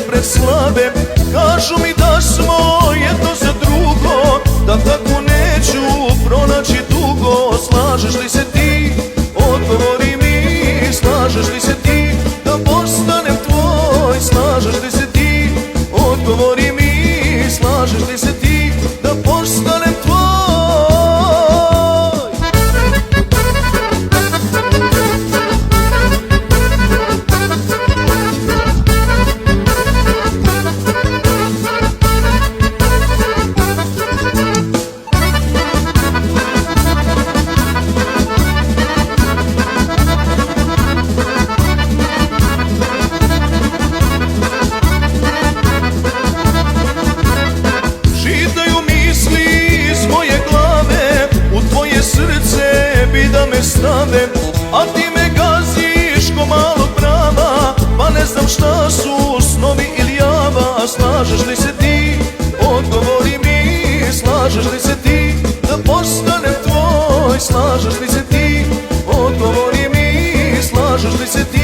pred slave. Kažu mi da smo jedno za drugo, da tako neću pronaći dugo. Slažeš li se ti, odgovori mi, slažeš li se ti da postanem tvoj? Slažeš li se ti, odgovori mi, slažeš li se ti da postanem tvoj? A ti me gaziš ko malog brava, pa ne znam šta su snovi ili java. Slažeš li se ti, odgovori mi, slažeš li se ti da postanem tvoj? Slažeš li se ti, odgovori mi, slažeš li se ti